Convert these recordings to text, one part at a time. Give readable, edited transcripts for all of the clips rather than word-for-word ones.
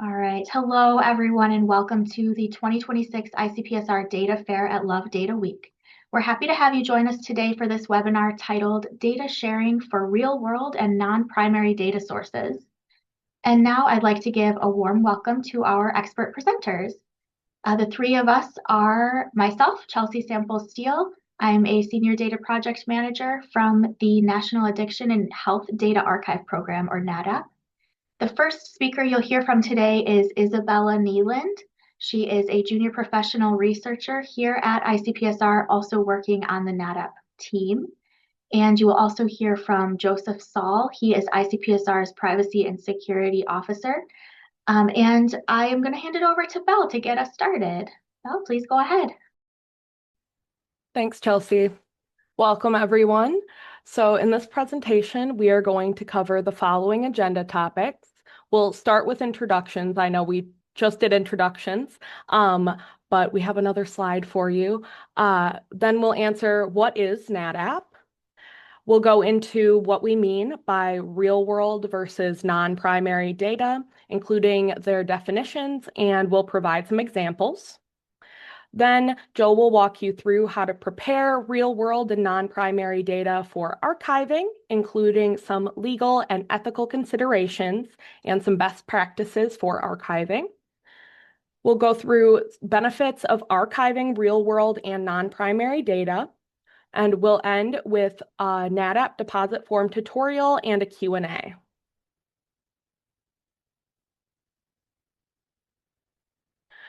All right. Hello, everyone, and welcome to the 2026 ICPSR Data Fair at Love Data Week. We're happy to have you join us today for this webinar titled Data Sharing for Real-World and Non-Primary Data Sources. And now I'd like to give a warm welcome to our expert presenters. The three of us are myself, Chelsea Sample-Steele. I'm a Senior Data Project Manager from the National Addiction and Health Data Archive Program, or NAHDAP. The first speaker you'll hear from today is Isabella Neeland. She is a junior professional researcher here at ICPSR, also working on the NAHDAP team. And you will also hear from Joseph Saul. He is ICPSR's Privacy and Security Officer. And I am going to hand it over to Belle to get us started. Belle, please go ahead. Thanks, Chelsea. Welcome, everyone. So in this presentation, we are going to cover the following agenda topics. We'll start with introductions. I know we just did introductions, but we have another slide for you. Then we'll answer what is NAHDAP. We'll go into what we mean by real-world versus non-primary data, including their definitions, and we'll provide some examples. Then Joe will walk you through how to prepare real-world and non-primary data for archiving, including some legal and ethical considerations and some best practices for archiving. We'll go through benefits of archiving real-world and non-primary data, and we'll end with a NAHDAP deposit form tutorial and a Q&A.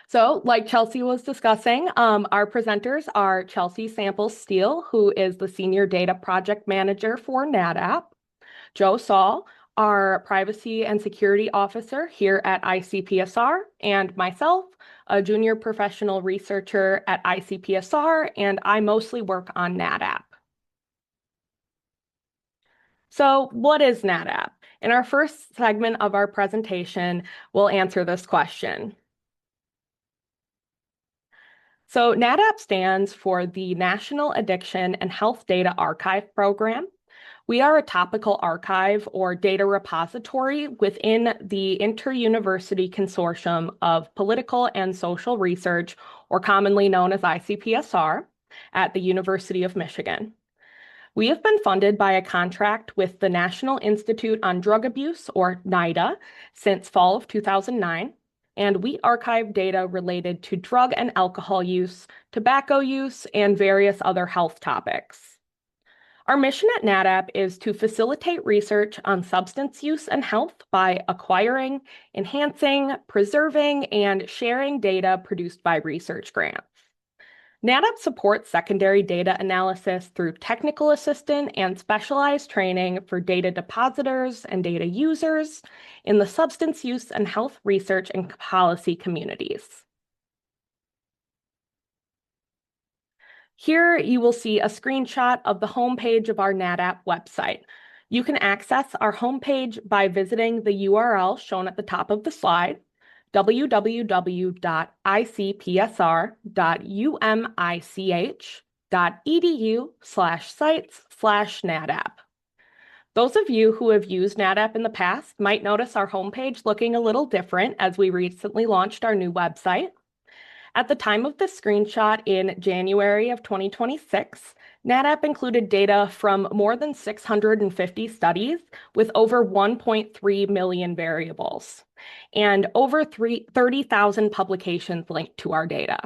So like Chelsea was discussing, our presenters are Chelsea Sample-Steele, who is the Senior Data Project Manager for NAHDAP, Joe Saul, our Privacy and Security Officer here at ICPSR, and myself, a Junior Professional Researcher at ICPSR, and I mostly work on NAHDAP. So what is NAHDAP? In our first segment of our presentation, we'll answer this question. So NAHDAP stands for the National Addiction and Health Data Archive Program. We are a topical archive or data repository within the Inter-University Consortium of Political and Social Research, or commonly known as ICPSR, at the University of Michigan. We have been funded by a contract with the National Institute on Drug Abuse, or NIDA, since fall of 2009. And we archive data related to drug and alcohol use, tobacco use, and various other health topics. Our mission at NAHDAP is to facilitate research on substance use and health by acquiring, enhancing, preserving, and sharing data produced by research grants. NAHDAP supports secondary data analysis through technical assistance and specialized training for data depositors and data users in the substance use and health research and policy communities. Here you will see a screenshot of the homepage of our NAHDAP website. You can access our homepage by visiting the URL shown at the top of the slide, www.icpsr.umich.edu/sites/NAHDAP. Those of you who have used NAHDAP in the past might notice our homepage looking a little different as we recently launched our new website. At the time of this screenshot in January of 2026, NAHDAP included data from more than 650 studies with over 1.3 million variables and over 30,000 publications linked to our data.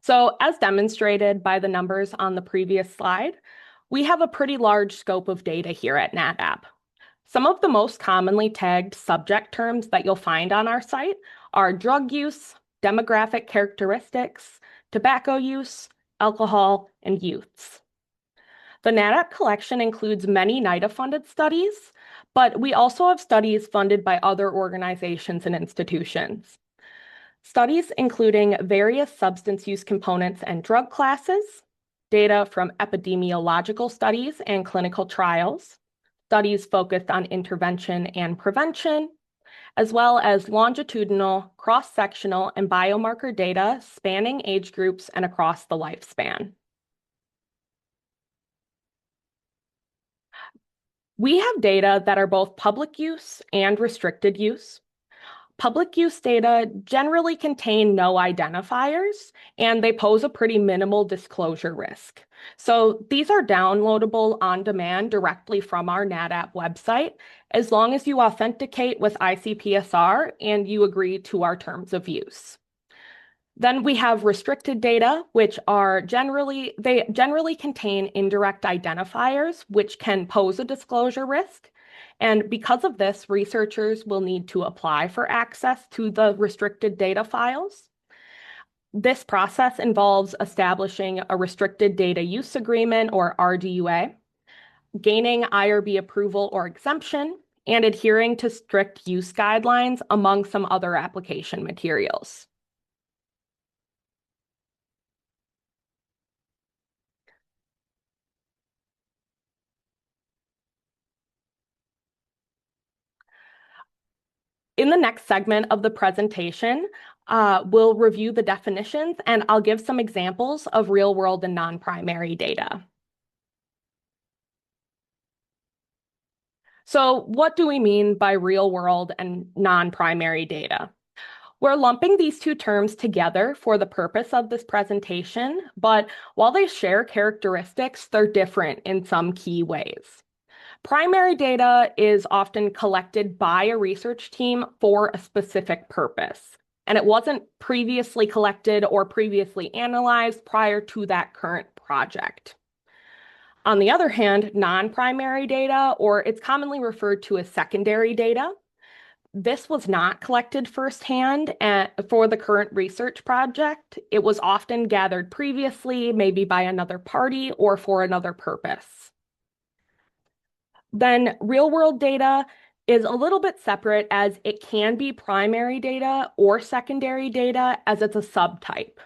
So as demonstrated by the numbers on the previous slide, we have a pretty large scope of data here at NAHDAP. Some of the most commonly tagged subject terms that you'll find on our site are drug use, demographic characteristics, tobacco use, alcohol, and youths. The NAHDAP collection includes many NIDA-funded studies, but we also have studies funded by other organizations and institutions. Studies including various substance use components and drug classes, data from epidemiological studies and clinical trials, studies focused on intervention and prevention, as well as longitudinal, cross-sectional, and biomarker data spanning age groups and across the lifespan. We have data that are both public use and restricted use. Public use data generally contain no identifiers, and they pose a pretty minimal disclosure risk. So these are downloadable on demand directly from our NAHDAP website, as long as you authenticate with ICPSR and you agree to our terms of use. Then we have restricted data, which are generally contain indirect identifiers, which can pose a disclosure risk. And because of this, researchers will need to apply for access to the restricted data files. This process involves establishing a restricted data use agreement, or RDUA, gaining IRB approval or exemption, and adhering to strict use guidelines, among some other application materials. In the next segment of the presentation, we'll review the definitions, and I'll give some examples of real-world and non-primary data. So what do we mean by real-world and non-primary data? We're lumping these two terms together for the purpose of this presentation, but while they share characteristics, they're different in some key ways. Primary data is often collected by a research team for a specific purpose, and it wasn't previously collected or previously analyzed prior to that current project. On the other hand, non-primary data, or it's commonly referred to as secondary data, this was not collected firsthand for the current research project. It was often gathered previously, maybe by another party or for another purpose. Then real-world data is a little bit separate, as it can be primary data or secondary data, as it's a subtype.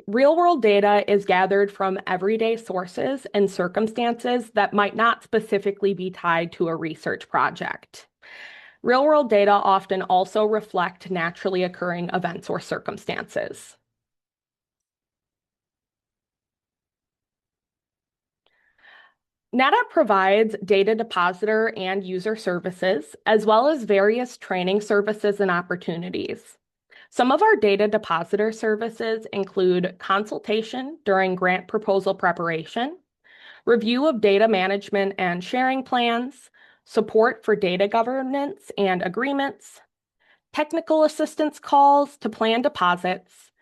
Real-world data is gathered from everyday sources and circumstances that might not specifically be tied to a research project. Real-world data often also reflect naturally occurring events or circumstances. NAHDAP provides data depositor and user services, as well as various training services and opportunities. Some of our data depositor services include consultation during grant proposal preparation, review of data management and sharing plans, support for data governance and agreements, technical assistance calls to plan deposits,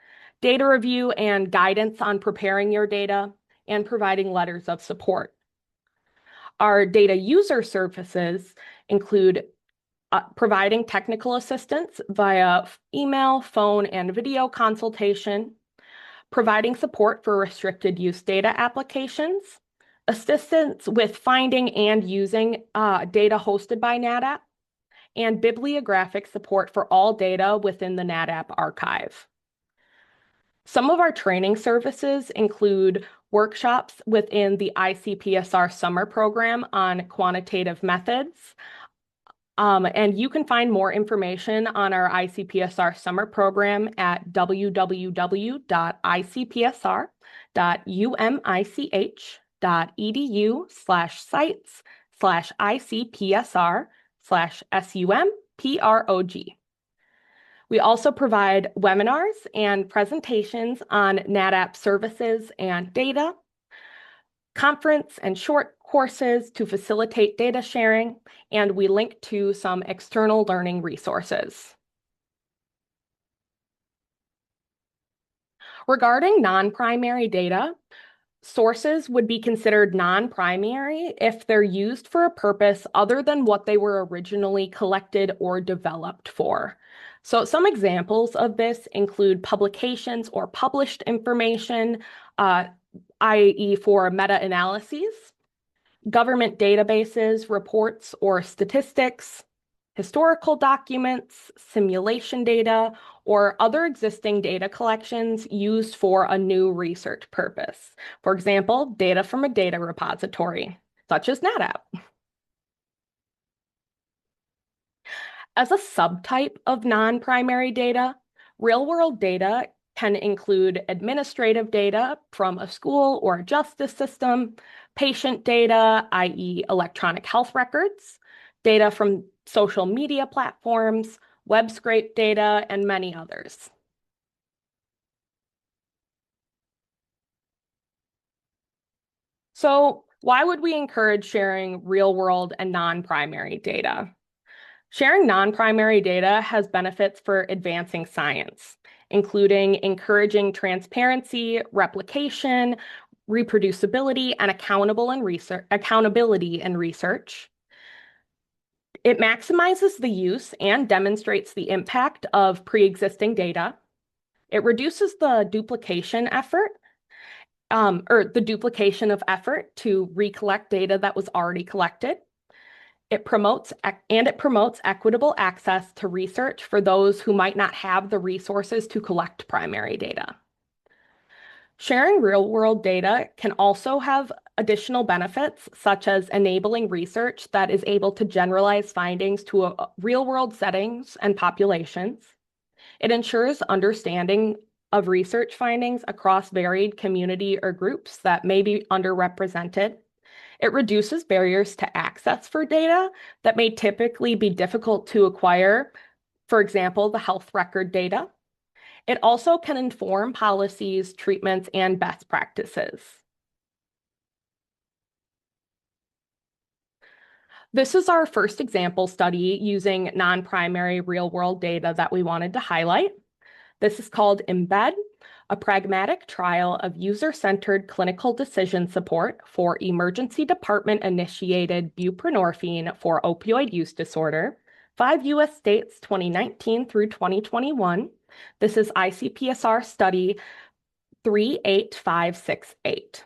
data review and guidance on preparing your data, and providing letters of support. Our data user services include providing technical assistance via email, phone, and video consultation, providing support for restricted use data applications, assistance with finding and using data hosted by NAHDAP, and bibliographic support for all data within the NAHDAP archive. Some of our training services include workshops within the ICPSR summer program on quantitative methods. And you can find more information on our ICPSR summer program at www.icpsr.umich.edu/sites/ICPSR/SUMPROG. We also provide webinars and presentations on NAHDAP services and data, conference and short courses to facilitate data sharing, and we link to some external learning resources. Regarding non-primary data, sources would be considered non-primary if they're used for a purpose other than what they were originally collected or developed for. So some examples of this include publications or published information, i.e. for meta-analyses, government databases, reports, or statistics, historical documents, simulation data, or other existing data collections used for a new research purpose. For example, data from a data repository, such as NAHDAP. As a subtype of non-primary data, real-world data can include administrative data from a school or a justice system, patient data, i.e. electronic health records, data from social media platforms, web scrape data, and many others. So why would we encourage sharing real-world and non-primary data? Sharing non-primary data has benefits for advancing science, including encouraging transparency, replication, reproducibility, and accountability in research. It maximizes the use and demonstrates the impact of pre-existing data. It reduces the duplication effort, or the duplication of effort to recollect data that was already collected. It promotes equitable access to research for those who might not have the resources to collect primary data. Sharing real-world data can also have additional benefits, such as enabling research that is able to generalize findings to real-world settings and populations. It ensures understanding of research findings across varied community or groups that may be underrepresented. It reduces barriers to access for data that may typically be difficult to acquire, for example, the health record data. It also can inform policies, treatments, and best practices. This is our first example study using non-primary real-world data that we wanted to highlight. This is called Embed, a pragmatic trial of user-centered clinical decision support for emergency department-initiated buprenorphine for opioid use disorder, 5 U.S. states 2019 through 2021. This is ICPSR study 38568.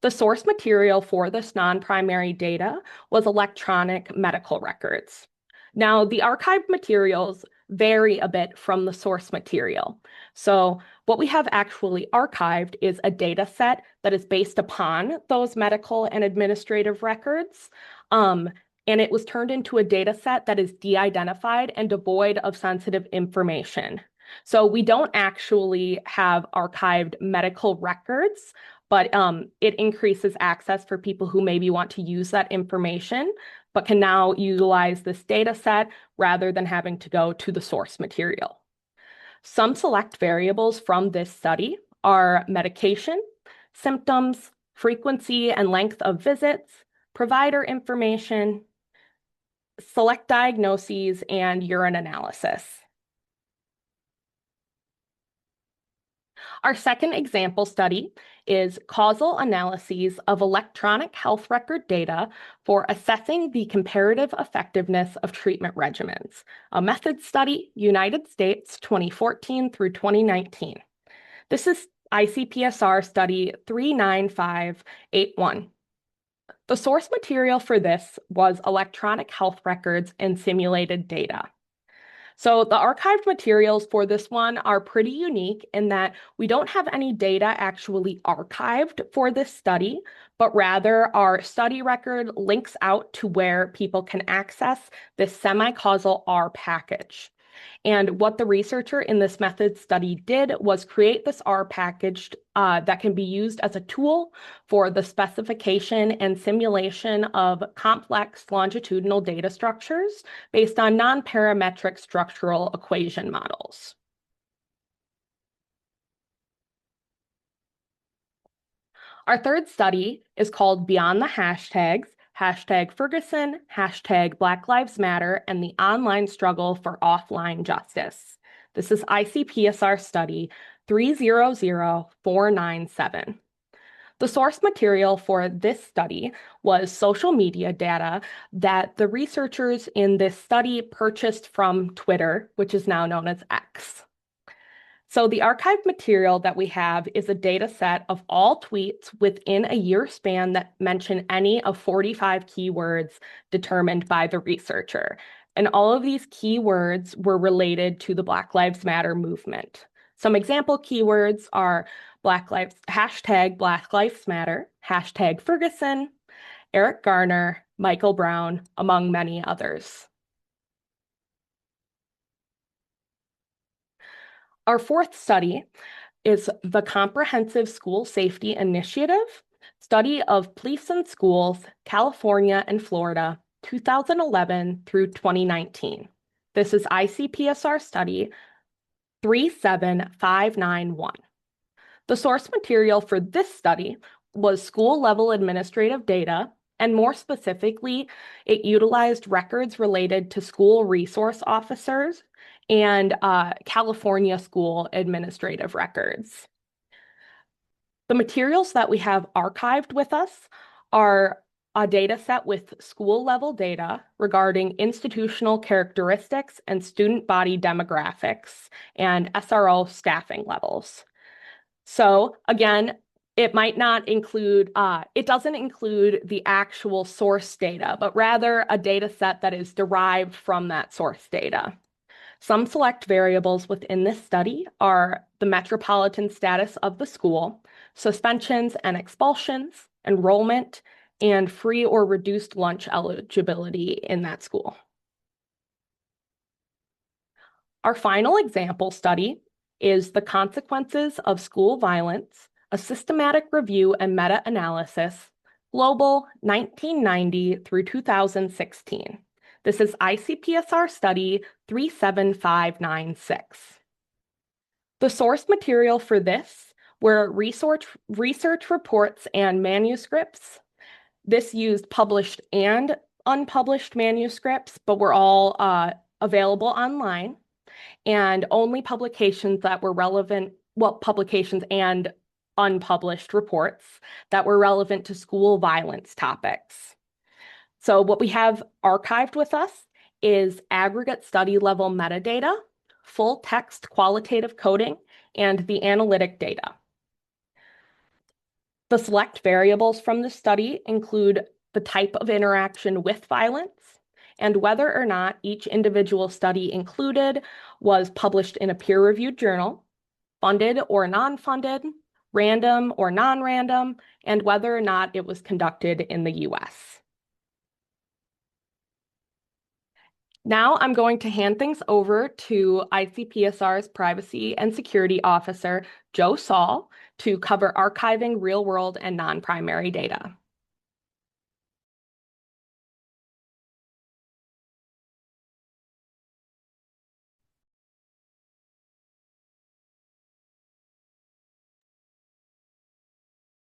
The source material for this non-primary data was electronic medical records. Now, the archived materials vary a bit from the source material. So what we have actually archived is a data set that is based upon those medical and administrative records. And it was turned into a data set that is de-identified and devoid of sensitive information. So we don't actually have archived medical records, but it increases access for people who maybe want to use that information, but can now utilize this data set rather than having to go to the source material. Some select variables from this study are medication, symptoms, frequency and length of visits, provider information, select diagnoses, and urine analysis. Our second example study is causal analyses of electronic health record data for assessing the comparative effectiveness of treatment regimens, a method study, United States, 2014 through 2019. This is ICPSR study 39581. The source material for this was electronic health records and simulated data. So the archived materials for this one are pretty unique in that we don't have any data actually archived for this study, but rather our study record links out to where people can access this semi-causal R package. And what the researcher in this method study did was create this R package that can be used as a tool for the specification and simulation of complex longitudinal data structures based on non-parametric structural equation models. Our third study is called Beyond the Hashtags, #Ferguson, #Black Lives Matter, and the online struggle for offline justice. This is ICPSR study 300497. The source material for this study was social media data that the researchers in this study purchased from Twitter, which is now known as X. So the archived material that we have is a data set of all tweets within a year span that mention any of 45 keywords determined by the researcher. And all of these keywords were related to the Black Lives Matter movement. Some example keywords are Black Lives Matter, #Ferguson, Eric Garner, Michael Brown, among many others. Our fourth study is the Comprehensive School Safety Initiative, study of police in schools, California and Florida, 2011 through 2019. This is ICPSR study 37591. The source material for this study was school-level administrative data, and more specifically, it utilized records related to school resource officers and California school administrative records. The materials that we have archived with us are a data set with school-level data regarding institutional characteristics and student body demographics and SRO staffing levels. So again, it might not include, it doesn't include the actual source data, but rather a data set that is derived from that source data. Some select variables within this study are the metropolitan status of the school, suspensions and expulsions, enrollment, and free or reduced lunch eligibility in that school. Our final example study is the consequences of school violence, a systematic review and meta-analysis, global 1990 through 2016. This is ICPSR study 37596. The source material for this were research reports and manuscripts. This used published and unpublished manuscripts, but were all available online, and only publications that were relevant, well, publications and unpublished reports that were relevant to school violence topics. So what we have archived with us is aggregate study level metadata, full text qualitative coding, and the analytic data. The select variables from the study include the type of interaction with violence, and whether or not each individual study included was published in a peer-reviewed journal, funded or non-funded, random or non-random, and whether or not it was conducted in the US. Now I'm going to hand things over to ICPSR's Privacy and Security Officer, Joe Saul, to cover archiving real-world and non-primary data.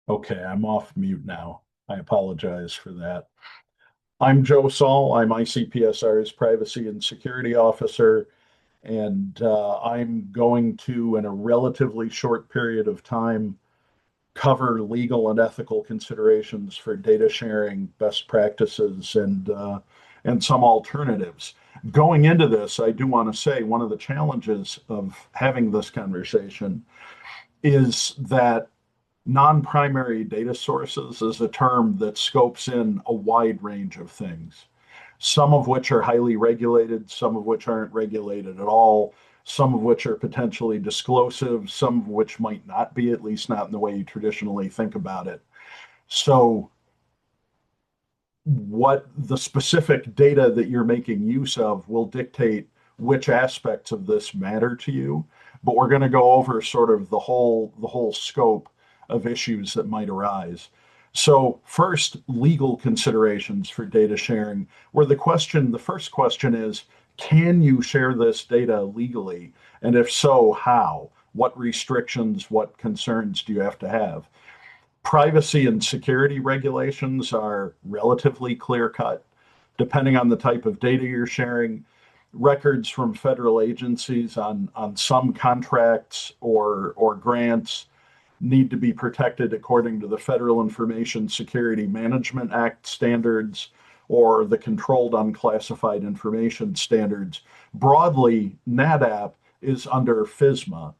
Okay, I'm off mute now. I apologize for that. I'm Joe Saul. I'm ICPSR's Privacy and Security Officer, and I'm going to, in a relatively short period of time, cover legal and ethical considerations for data sharing, best practices, and some alternatives. Going into this, I do want to say one of the challenges of having this conversation is that non-primary data sources is a term that scopes in a wide range of things, some of which are highly regulated, some of which aren't regulated at all, some of which are potentially disclosive, some of which might not be, at least not in the way you traditionally think about it. So what the specific data that you're making use of will dictate which aspects of this matter to you, but we're going to go over sort of the whole scope of issues that might arise. So first, legal considerations for data sharing, where the first question is, can you share this data legally? And if so, how? What restrictions, what concerns do you have to have? Privacy and security regulations are relatively clear-cut. Depending on the type of data you're sharing, records from federal agencies on some contracts or grants need to be protected according to the Federal Information Security Management Act standards or the Controlled Unclassified Information standards. Broadly, NAHDAP is under FISMA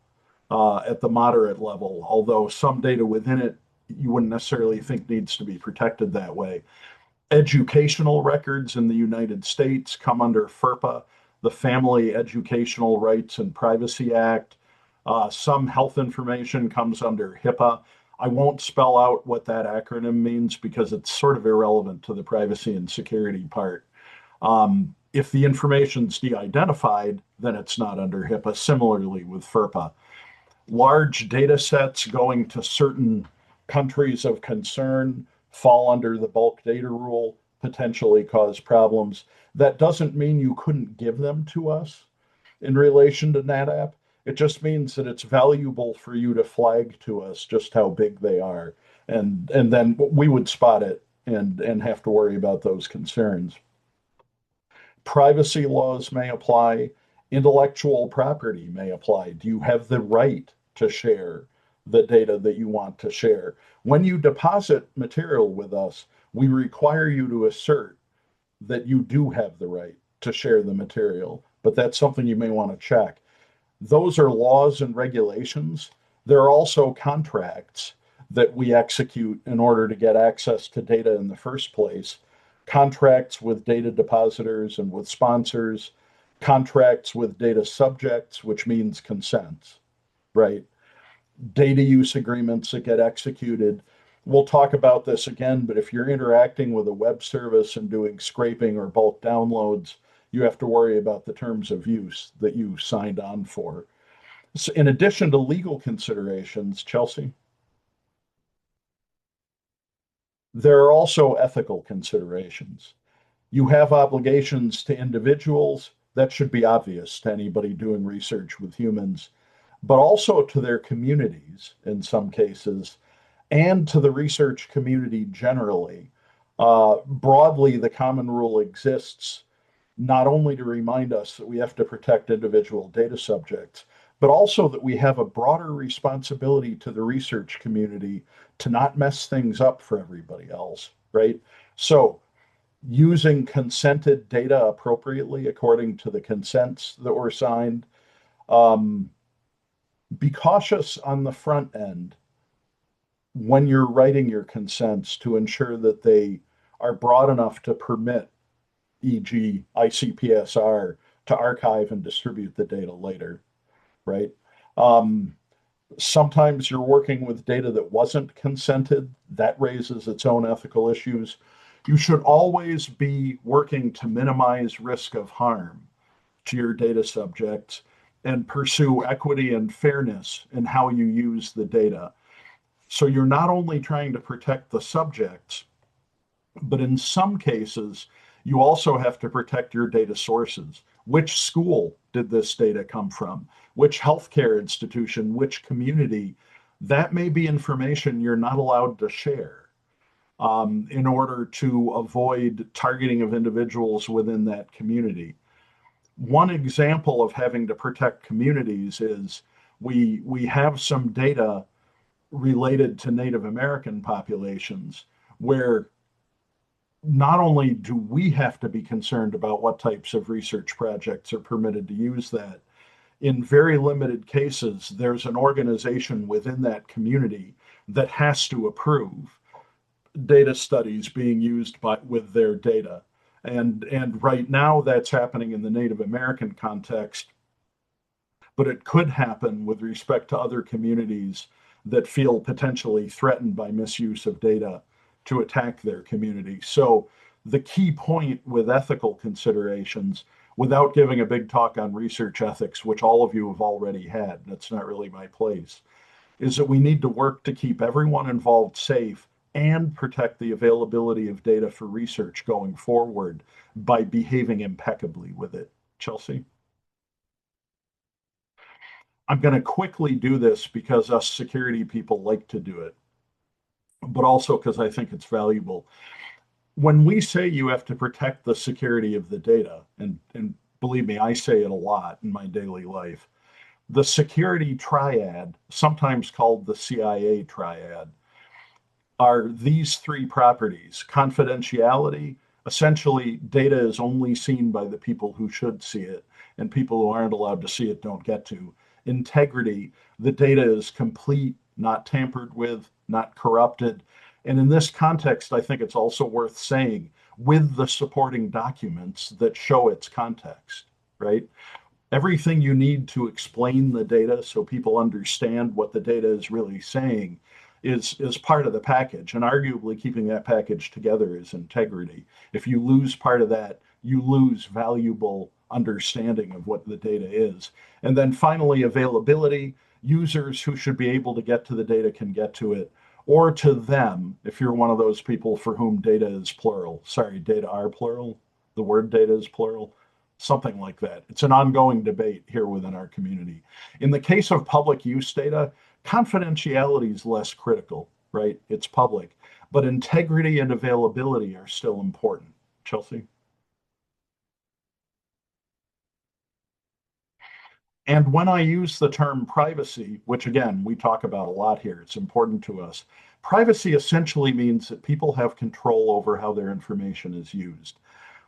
at the moderate level, although some data within it you wouldn't necessarily think needs to be protected that way. Educational records in the United States come under FERPA, the Family Educational Rights and Privacy Act. Some health information comes under HIPAA. I won't spell out what that acronym means because it's sort of irrelevant to the privacy and security part. If the information's de-identified, then it's not under HIPAA. Similarly with FERPA. Large data sets going to certain countries of concern fall under the bulk data rule, potentially cause problems. That doesn't mean you couldn't give them to us in relation to NAHDAP. It just means that it's valuable for you to flag to us just how big they are. And then we would spot it and have to worry about those concerns. Privacy laws may apply, intellectual property may apply. Do you have the right to share the data that you want to share? When you deposit material with us, we require you to assert that you do have the right to share the material, but that's something you may want to check. Those are laws and regulations. There are also contracts that we execute in order to get access to data in the first place. Contracts with data depositors and with sponsors, contracts with data subjects, which means consents, right? Data use agreements that get executed. We'll talk about this again, but if you're interacting with a web service and doing scraping or bulk downloads, you have to worry about the terms of use that you signed on for. So in addition to legal considerations, Chelsea, there are also ethical considerations. You have obligations to individuals. That should be obvious to anybody doing research with humans, but also to their communities in some cases, and to the research community generally. Broadly, the common rule exists not only to remind us that we have to protect individual data subjects, but also that we have a broader responsibility to the research community to not mess things up for everybody else, right? So, using consented data appropriately according to the consents that were signed. Be cautious on the front end when you're writing your consents to ensure that they are broad enough to permit, e.g., ICPSR, to archive and distribute the data later, right? Um, Sometimes you're working with data that wasn't consented. That raises its own ethical issues. You should always be working to minimize risk of harm to your data subjects and pursue equity and fairness in how you use the data. So you're not only trying to protect the subjects, but in some cases, you also have to protect your data sources. Which school did this data come from? Which healthcare institution? Which community? That may be information you're not allowed to share in order to avoid targeting of individuals within that community. One example of having to protect communities is we have some data related to Native American populations where not only do we have to be concerned about what types of research projects are permitted to use that, in very limited cases, there's an organization within that community that has to approve data studies being used with their data. And right now that's happening in the Native American context, but it could happen with respect to other communities that feel potentially threatened by misuse of data to attack their community. So the key point with ethical considerations, without giving a big talk on research ethics, which all of you have already had, that's not really my place, is that we need to work to keep everyone involved safe and protect the availability of data for research going forward by behaving impeccably with it. Chelsea? I'm going to quickly do this because us security people like to do it, but also because I think it's valuable. When we say you have to protect the security of the data, and believe me, I say it a lot in my daily life, the security triad, sometimes called the CIA triad, are these three properties. Confidentiality, essentially, data is only seen by the people who should see it, and people who aren't allowed to see it don't get to. Integrity, the data is complete, not tampered with, not corrupted. And in this context, I think it's also worth saying with the supporting documents that show its context, right? Everything you need to explain the data so people understand what the data is really saying is part of the package. And arguably keeping that package together is integrity. If you lose part of that, you lose valuable understanding of what the data is. And then finally, availability. Users who should be able to get to the data can get to it, or to them, if you're one of those people for whom data is plural. Sorry, data are plural. The word data is plural. Something like that. It's an ongoing debate here within our community. In the case of public use data, confidentiality is less critical, right? It's public, but integrity and availability are still important. Chelsea? And when I use the term privacy, which again, we talk about a lot here, it's important to us. Privacy essentially means that people have control over how their information is used.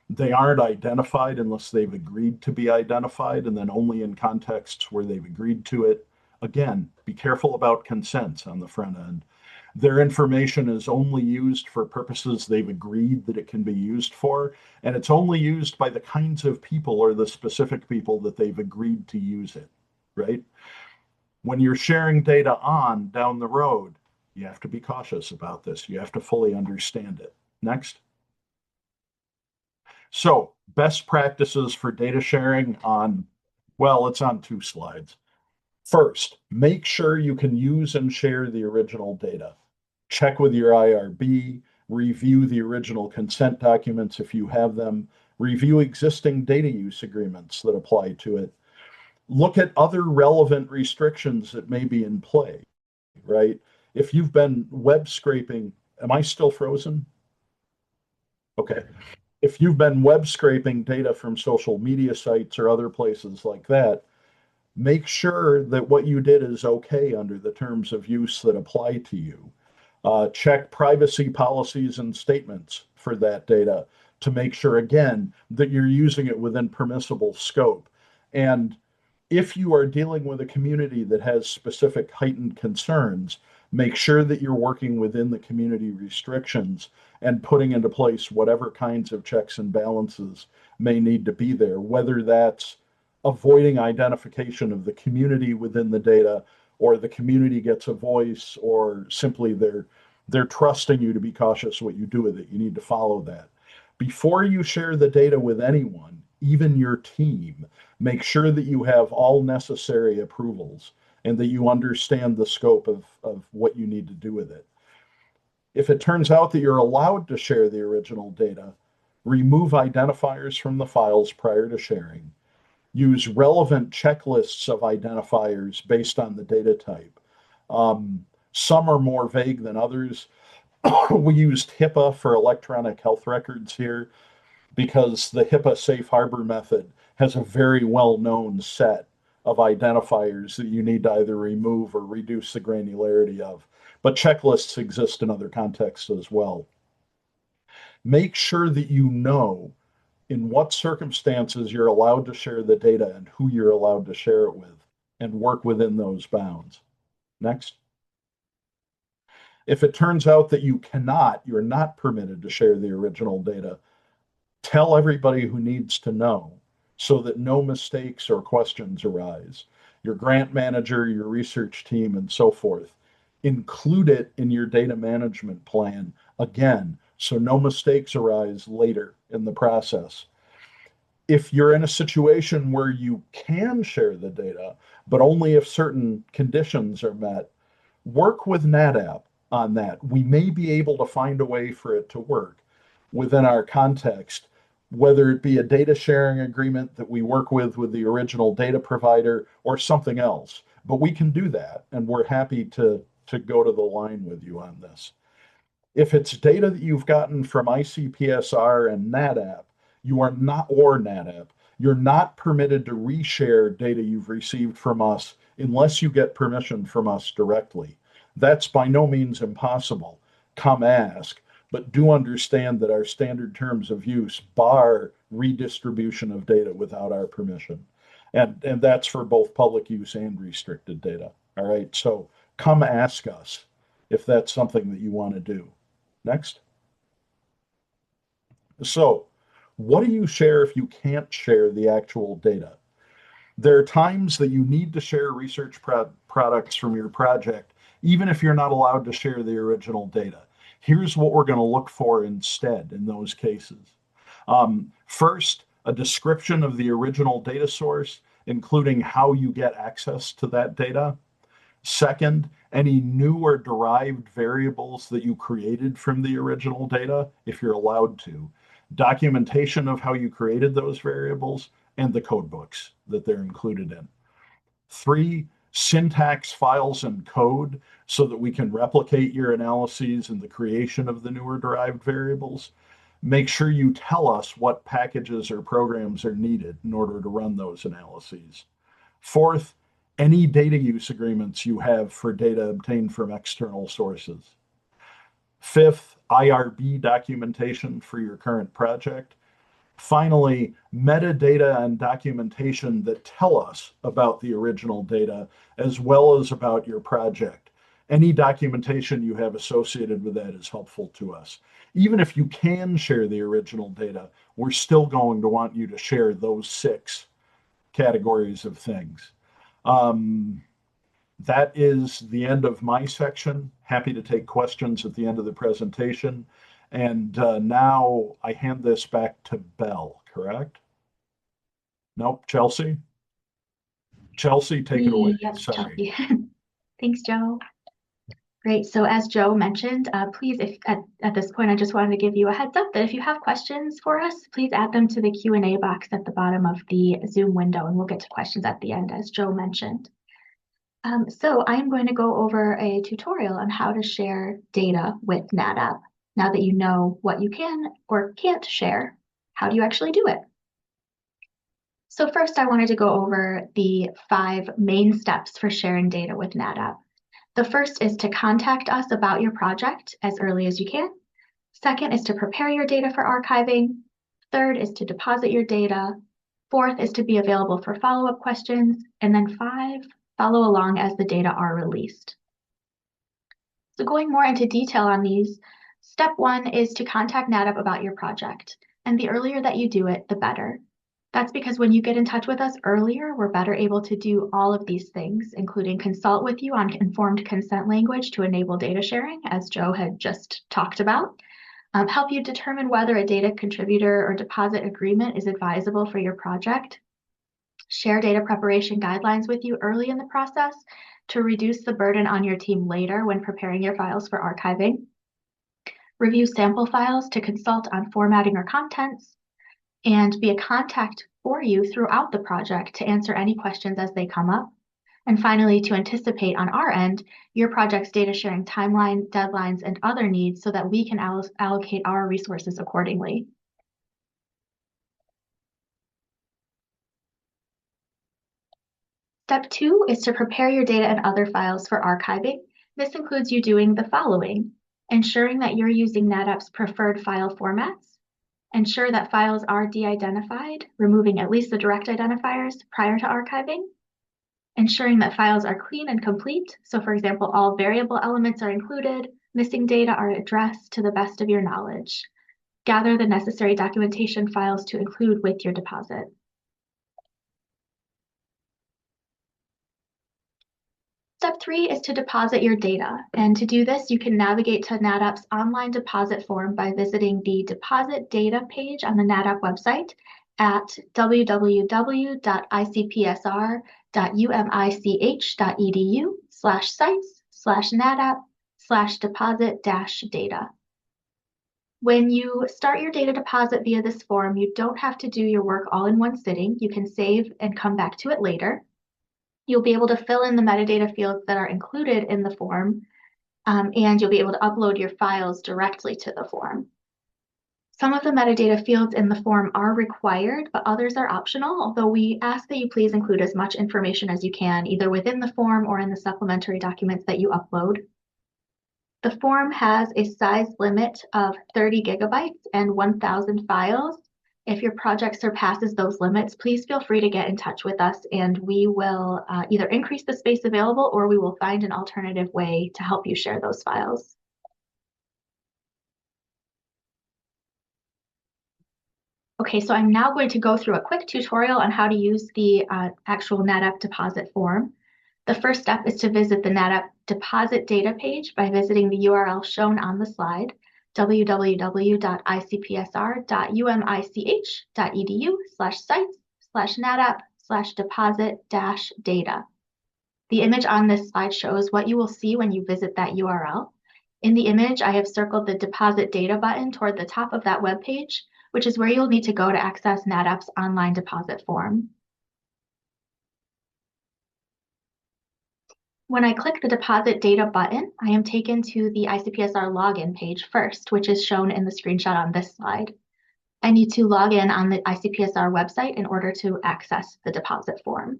They aren't identified unless they've agreed to be identified, and then only in contexts where they've agreed to it. Again, be careful about consents on the front end. Their information is only used for purposes they've agreed that it can be used for, and it's only used by the kinds of people or the specific people that they've agreed to use it, right? When you're sharing data on down the road, you have to be cautious about this. You have to fully understand it. Next. So, best practices for data sharing on, well, it's on 2 slides. First, make sure you can use and share the original data. Check with your IRB, review the original consent documents if you have them, review existing data use agreements that apply to it. Look at other relevant restrictions that may be in play, right? If you've been web scraping, am I still frozen? Okay. If you've been web scraping data from social media sites or other places like that, make sure that what you did is okay under the terms of use that apply to you. Check privacy policies and statements for that data to make sure, again, that you're using it within permissible scope. And if you are dealing with a community that has specific heightened concerns, make sure that you're working within the community restrictions and putting into place whatever kinds of checks and balances may need to be there, whether that's avoiding identification of the community within the data, or the community gets a voice, or simply they're trusting you to be cautious what you do with it. You need to follow that. Before you share the data with anyone, even your team, make sure that you have all necessary approvals and that you understand the scope of what you need to do with it. If it turns out that you're allowed to share the original data, remove identifiers from the files prior to sharing. Use relevant checklists of identifiers based on the data type. Some are more vague than others. We used HIPAA for electronic health records here because the HIPAA safe harbor method has a very well-known set of identifiers that you need to either remove or reduce the granularity of. But checklists exist in other contexts as well. Make sure that you know in what circumstances you're allowed to share the data and who you're allowed to share it with, and work within those bounds. Next. If it turns out that you're not permitted to share the original data, tell everybody who needs to know so that no mistakes or questions arise. Your grant manager, your research team, and so forth. Include it in your data management plan, again, so no mistakes arise later in the process. If you're in a situation where you can share the data, but only if certain conditions are met, work with NAHDAP on that. We may be able to find a way for it to work within our context, whether it be a data sharing agreement that we work with the original data provider or something else. But we can do that, and we're happy to go to the line with you on this. If it's data that you've gotten from ICPSR and NAHDAP, you are not, or NAHDAP, you're not permitted to reshare data you've received from us unless you get permission from us directly. That's by no means impossible. Come ask, but do understand that our standard terms of use bar redistribution of data without our permission. And that's for both public use and restricted data. All right, so come ask us if that's something that you want to do. Next. So, what do you share if you can't share the actual data? There are times that you need to share research products from your project even if you're not allowed to share the original data. Here's what we're going to look for instead in those cases. First, a description of the original data source, including how you get access to that data. Second, any new or derived variables that you created from the original data, if you're allowed to. Documentation of how you created those variables and the code books that they're included in. Three, syntax files and code so that we can replicate your analyses in the creation of the newer derived variables. Make sure you tell us what packages or programs are needed in order to run those analyses. Fourth, any data use agreements you have for data obtained from external sources. Fifth, IRB documentation for your current project. Finally, metadata and documentation that tell us about the original data as well as about your project. Any documentation you have associated with that is helpful to us. Even if you can share the original data, we're still going to want you to share those 6 categories of things. That is the end of my section. Happy to take questions at the end of the presentation. And now I hand this back to Belle, correct? Nope, Chelsea? Chelsea, take it away. Yep, Sorry. Chelsea. Thanks, Joe. Great. So as Joe mentioned, please, if at this point, I just wanted to give you a heads up that if you have questions for us, please add them to the Q&A box at the bottom of the Zoom window, and we'll get to questions at the end, as Joe mentioned. So I'm going to go over a tutorial on how to share data with NAHDAP. Now that you know what you can or can't share, how do you actually do it? So first, I wanted to go over the 5 main steps for sharing data with NAHDAP. The first is to contact us about your project as early as you can. Second is to prepare your data for archiving. Third is to deposit your data. Fourth is to be available for follow-up questions. And then 5, follow along as the data are released. So going more into detail on these, step 1 is to contact NAHDAP about your project. And the earlier that you do it, the better. That's because when you get in touch with us earlier, we're better able to do all of these things, including consult with you on informed consent language to enable data sharing, as Joe had just talked about, help you determine whether a data contributor or deposit agreement is advisable for your project, share data preparation guidelines with you early in the process to reduce the burden on your team later when preparing your files for archiving, review sample files to consult on formatting or contents, and be a contact for you throughout the project to answer any questions as they come up. And finally, to anticipate on our end your project's data sharing timeline, deadlines, and other needs so that we can allocate our resources accordingly. Step 2 is to prepare your data and other files for archiving. This includes you doing the following: ensuring that you're using NAHDAP's preferred file formats, ensure that files are de-identified, removing at least the direct identifiers prior to archiving, ensuring that files are clean and complete. So for example, all variable elements are included, missing data are addressed to the best of your knowledge. Gather the necessary documentation files to include with your deposit. Step 3 is to deposit your data. And to do this, you can navigate to NAHDAP's online deposit form by visiting the deposit data page on the NAHDAP website at www.icpsr.umich.edu/sites/NAHDAP/deposit-data. When you start your data deposit via this form, you don't have to do your work all in one sitting. You can save and come back to it later. You'll be able to fill in the metadata fields that are included in the form, and you'll be able to upload your files directly to the form. Some of the metadata fields in the form are required, but others are optional, although we ask that you please include as much information as you can, either within the form or in the supplementary documents that you upload. The form has a size limit of 30 gigabytes and 1,000 files. If your project surpasses those limits, please feel free to get in touch with us and we will either increase the space available or we will find an alternative way to help you share those files. Okay, so I'm now going to go through a quick tutorial on how to use the actual NAHDAP deposit form. The first step is to visit the NAHDAP deposit data page by visiting the URL shown on the slide, www.icpsr.umich.edu/sites/NAHDAP/deposit-data. The image on this slide shows what you will see when you visit that URL. In the image, I have circled the deposit data button toward the top of that web page, which is where you'll need to go to access NAHDAP's online deposit form. When I click the deposit data button, I am taken to the ICPSR login page first, which is shown in the screenshot on this slide. I need to log in on the ICPSR website in order to access the deposit form.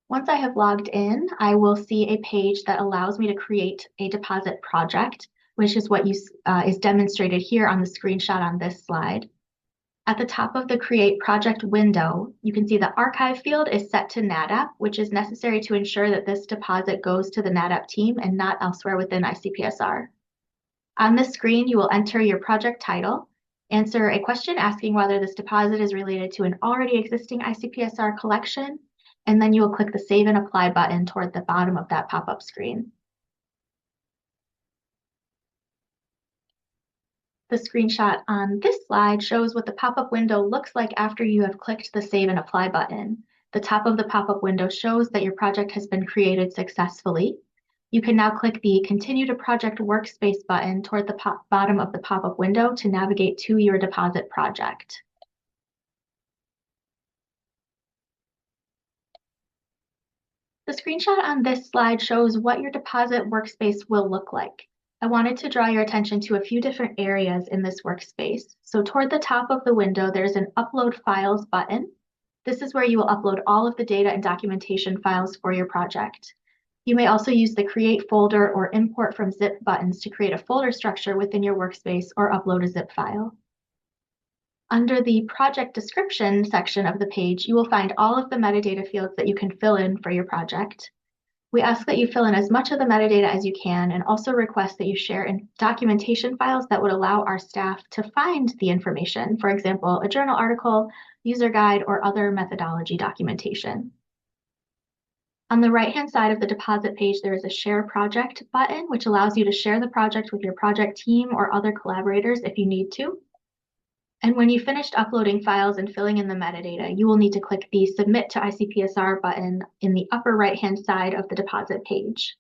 Once I have logged in, I will see a page that allows me to create a deposit project, which is what is demonstrated here on the screenshot on this slide. At the top of the Create Project window, you can see the archive field is set to NAHDAP, which is necessary to ensure that this deposit goes to the NAHDAP team and not elsewhere within ICPSR. On this screen, you will enter your project title, answer a question asking whether this deposit is related to an already existing ICPSR collection, and then you will click the Save and Apply button toward the bottom of that pop-up screen. The screenshot on this slide shows what the pop-up window looks like after you have clicked the Save and Apply button. The top of the pop-up window shows that your project has been created successfully. You can now click the Continue to Project Workspace button toward the bottom of the pop-up window to navigate to your deposit project. The screenshot on this slide shows what your deposit workspace will look like. I wanted to draw your attention to a few different areas in this workspace. So toward the top of the window, there's an Upload Files button. This is where you will upload all of the data and documentation files for your project. You may also use the Create Folder or Import from Zip buttons to create a folder structure within your workspace or upload a zip file. Under the Project Description section of the page, you will find all of the metadata fields that you can fill in for your project. We ask that you fill in as much of the metadata as you can and also request that you share in documentation files that would allow our staff to find the information, for example, a journal article, user guide, or other methodology documentation. On the right-hand side of the deposit page, there is a Share Project button, which allows you to share the project with your project team or other collaborators if you need to. And when you've finished uploading files and filling in the metadata, you will need to click the Submit to ICPSR button in the upper right-hand side of the deposit page.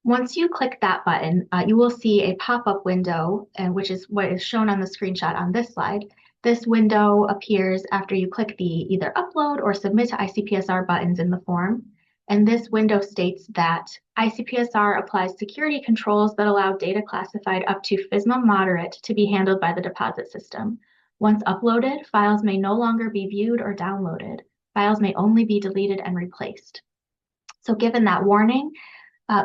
Once you click that button, you will see a pop-up window, which is what is shown on the screenshot on this slide. This window appears after you click the either Upload or Submit to ICPSR buttons in the form. And this window states that ICPSR applies security controls that allow data classified up to FSMA moderate to be handled by the deposit system. Once uploaded, files may no longer be viewed or downloaded. Files may only be deleted and replaced. So given that warning,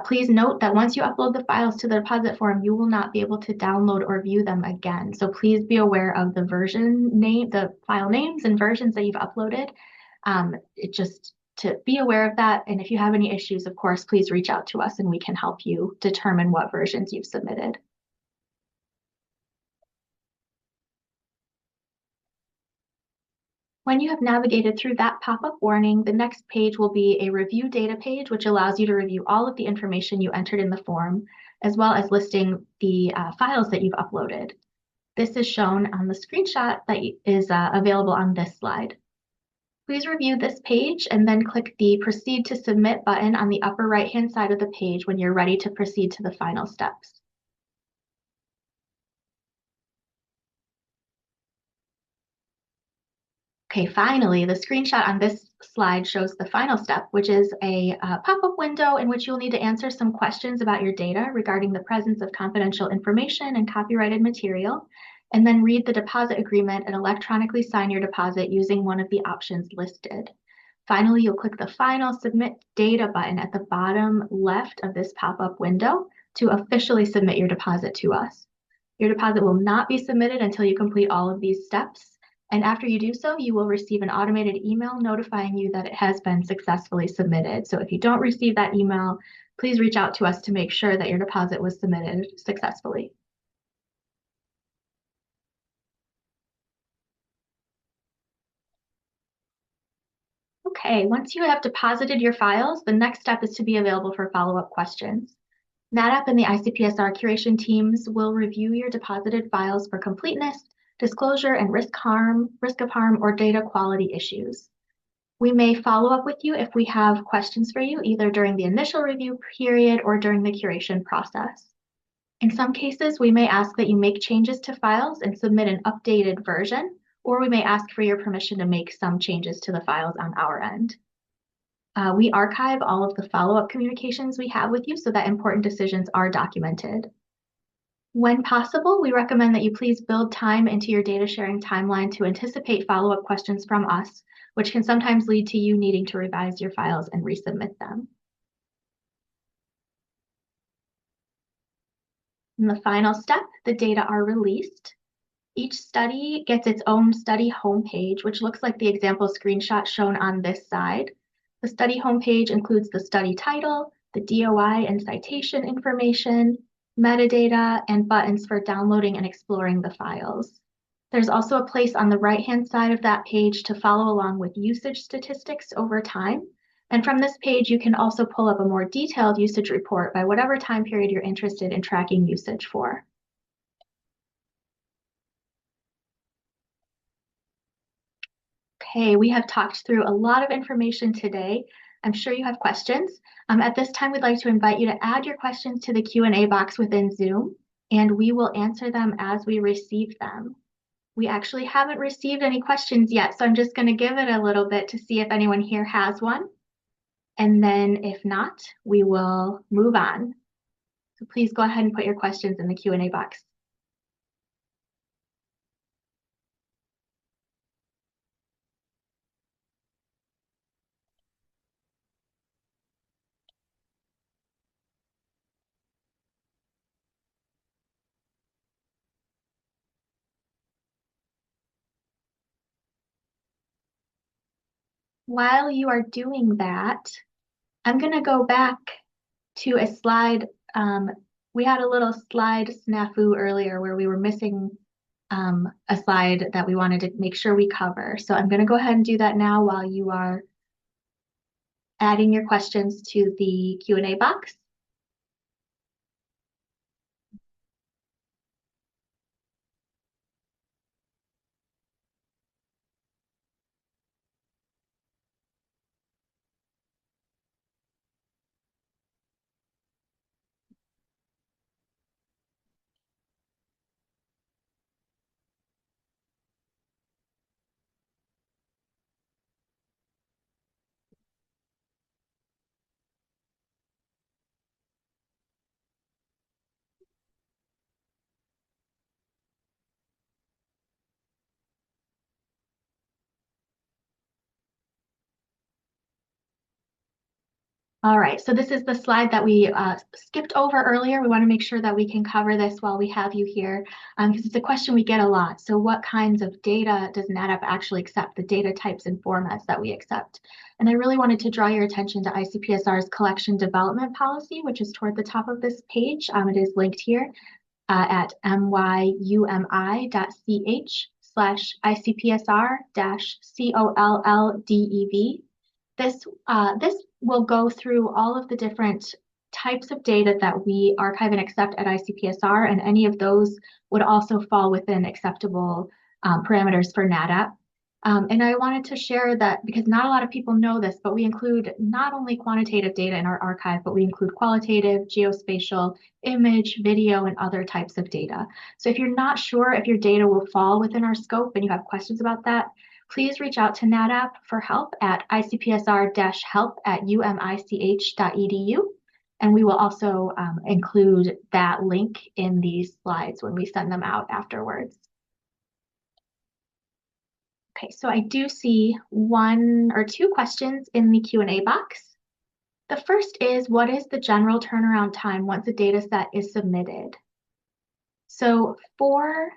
please note that once you upload the files to the deposit form, you will not be able to download or view them again. So please be aware of the version name, the file names and versions that you've uploaded. To be aware of that, and if you have any issues, of course, please reach out to us and we can help you determine what versions you've submitted. When you have navigated through that pop-up warning, the next page will be a Review Data page, which allows you to review all of the information you entered in the form, as well as listing the files that you've uploaded. This is shown on the screenshot that is available on this slide. Please review this page and then click the Proceed to Submit button on the upper right-hand side of the page when you're ready to proceed to the final steps. Okay, finally, the screenshot on this slide shows the final step, which is a pop-up window in which you'll need to answer some questions about your data regarding the presence of confidential information and copyrighted material, and then read the deposit agreement and electronically sign your deposit using one of the options listed. Finally, you'll click the Final Submit Data button at the bottom left of this pop-up window to officially submit your deposit to us. Your deposit will not be submitted until you complete all of these steps, and after you do so, you will receive an automated email notifying you that it has been successfully submitted. So if you don't receive that email, please reach out to us to make sure that your deposit was submitted successfully. Okay, once you have deposited your files, the next step is to be available for follow-up questions. NAHDAP and the ICPSR curation teams will review your deposited files for completeness, disclosure, and risk of harm, or data quality issues. We may follow up with you if we have questions for you, either during the initial review period or during the curation process. In some cases, we may ask that you make changes to files and submit an updated version, or we may ask for your permission to make some changes to the files on our end. We archive all of the follow-up communications we have with you so that important decisions are documented. When possible, we recommend that you please build time into your data sharing timeline to anticipate follow-up questions from us, which can sometimes lead to you needing to revise your files and resubmit them. In the final step, the data are released. Each study gets its own study homepage, which looks like the example screenshot shown on this side. The study homepage includes the study title, the DOI and citation information, metadata, and buttons for downloading and exploring the files. There's also a place on the right-hand side of that page to follow along with usage statistics over time. And from this page, you can also pull up a more detailed usage report by whatever time period you're interested in tracking usage for. Okay, we have talked through a lot of information today. I'm sure you have questions. At this time, we'd like to invite you to add your questions to the Q&A box within Zoom, and we will answer them as we receive them. We actually haven't received any questions yet, so I'm just going to give it a little bit to see if anyone here has one. And then if not, we will move on. So please go ahead and put your questions in the Q&A box. While you are doing that, I'm going to go back to a slide. We had a little slide snafu earlier where we were missing a slide that we wanted to make sure we cover. So I'm going to go ahead and do that now while you are adding your questions to the Q&A box. All right, so this is the slide that we skipped over earlier. We want to make sure that we can cover this while we have you here, because it's a question we get a lot. So what kinds of data does NAHDAP actually accept, the data types and formats that we accept? And I really wanted to draw your attention to ICPSR's collection development policy, which is toward the top of this page. It is linked here at myumi.ch/ICPSR-COLLDEV. This will go through all of the different types of data that we archive and accept at ICPSR, and any of those would also fall within acceptable parameters for NAHDAP. And I wanted to share that because not a lot of people know this, but we include not only quantitative data in our archive, but we include qualitative, geospatial, image, video, and other types of data. So if you're not sure if your data will fall within our scope and you have questions about that, please reach out to NAHDAP for help at icpsr-help@umich.edu. And we will also include that link in these slides when we send them out afterwards. Okay, so I do see one or two questions in the Q&A box. The first is, what is the general turnaround time once a data set is submitted? So for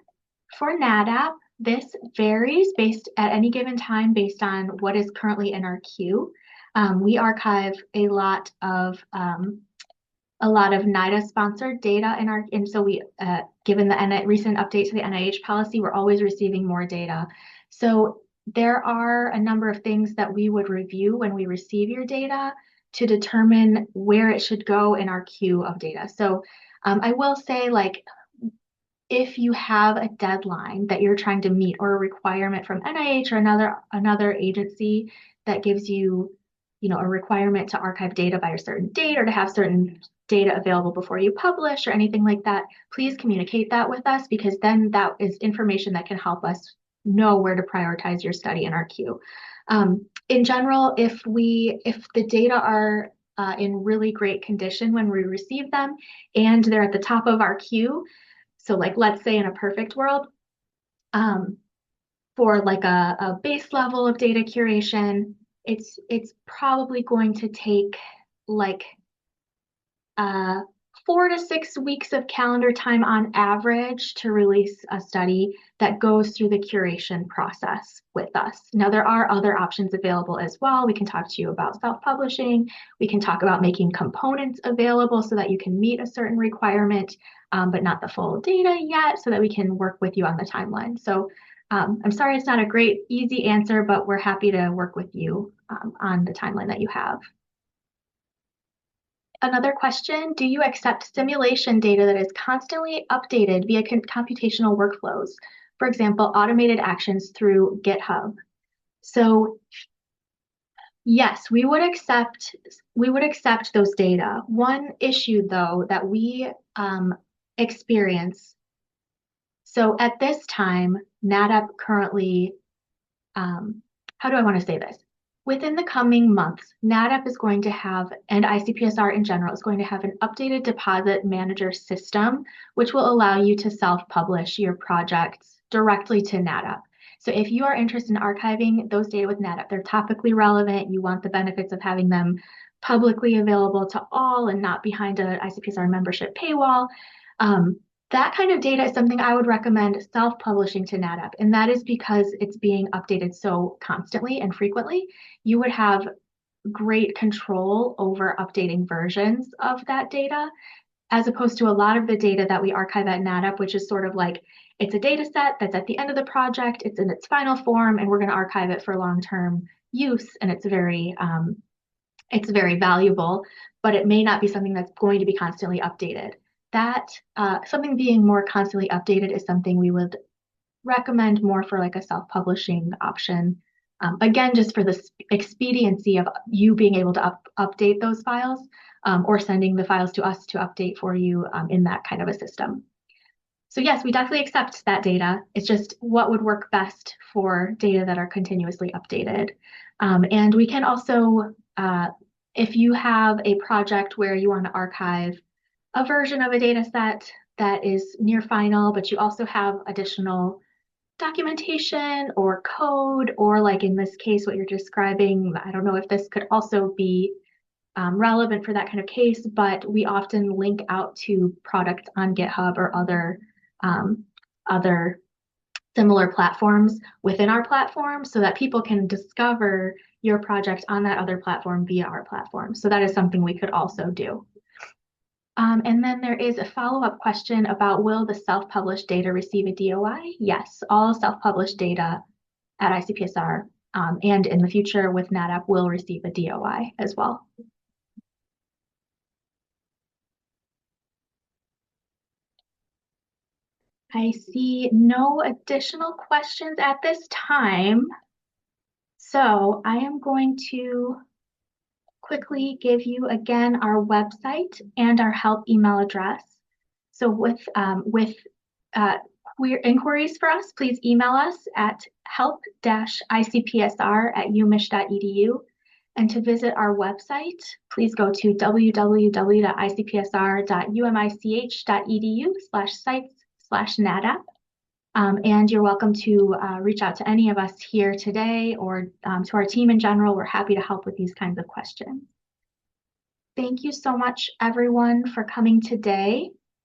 NAHDAP, this varies based at any given time based on what is currently in our queue. We archive a lot of NIDA-sponsored data and so we, given the recent update to the NIH policy, we're always receiving more data. So there are a number of things that we would review when we receive your data to determine where it should go in our queue of data. So I will say, like, if you have a deadline that you're trying to meet or a requirement from NIH or another agency that gives you, a requirement to archive data by a certain date or to have certain data available before you publish or anything like that, please communicate that with us, because then that is information that can help us know where to prioritize your study in our queue. In general, if the data are in really great condition when we receive them and they're at the top of our queue, so like, let's say in a perfect world, for like a base level of data curation, it's probably going to take like 4 to 6 weeks of calendar time on average to release a study that goes through the curation process with us. Now, there are other options available as well. We can talk to you about self-publishing. We can talk about making components available so that you can meet a certain requirement, but not the full data yet, so that we can work with you on the timeline. So I'm sorry it's not a great, easy answer, but we're happy to work with you on the timeline that you have. Another question, do you accept simulation data that is constantly updated via computational workflows? For example, automated actions through GitHub. So yes, we would accept those data. One issue though that we experience, so at this time, NAHDAP currently, how do I want to say this? Within the coming months, NAHDAP is going to have, and ICPSR in general, is going to have an updated deposit manager system, which will allow you to self-publish your projects directly to NAHDAP. So if you are interested in archiving those data with NAHDAP, they're topically relevant, you want the benefits of having them publicly available to all and not behind an ICPSR membership paywall, that kind of data is something I would recommend self-publishing to NAHDAP, and that is because it's being updated so constantly and frequently. You would have great control over updating versions of that data, as opposed to a lot of the data that we archive at NAHDAP, which is sort of like, it's a data set that's at the end of the project, it's in its final form, and we're going to archive it for long-term use, and it's very valuable, but it may not be something that's going to be constantly updated. That something being more constantly updated is something we would recommend more for like a self-publishing option. Again, just for the expediency of you being able to update those files, or sending the files to us to update for you in that kind of a system. So yes, we definitely accept that data. It's just what would work best for data that are continuously updated. And we can also, if you have a project where you want to archive a version of a data set that is near final, but you also have additional documentation or code, or like in this case, what you're describing, I don't know if this could also be relevant for that kind of case, but we often link out to products on GitHub or other similar platforms within our platform so that people can discover your project on that other platform via our platform. So that is something we could also do. And then there is a follow-up question about, will the self-published data receive a DOI? Yes, all self-published data at ICPSR and in the future with NAHDAP will receive a DOI as well. I see no additional questions at this time. So I am going to quickly give you again our website and our help email address. So with queer inquiries for us, please email us at help-icpsr@umich.edu. And to visit our website, please go to www.icpsr.umich.edu/sites/NAHDAP. And you're welcome to reach out to any of us here today or to our team in general. We're happy to help with these kinds of questions. Thank you so much, everyone, for coming today.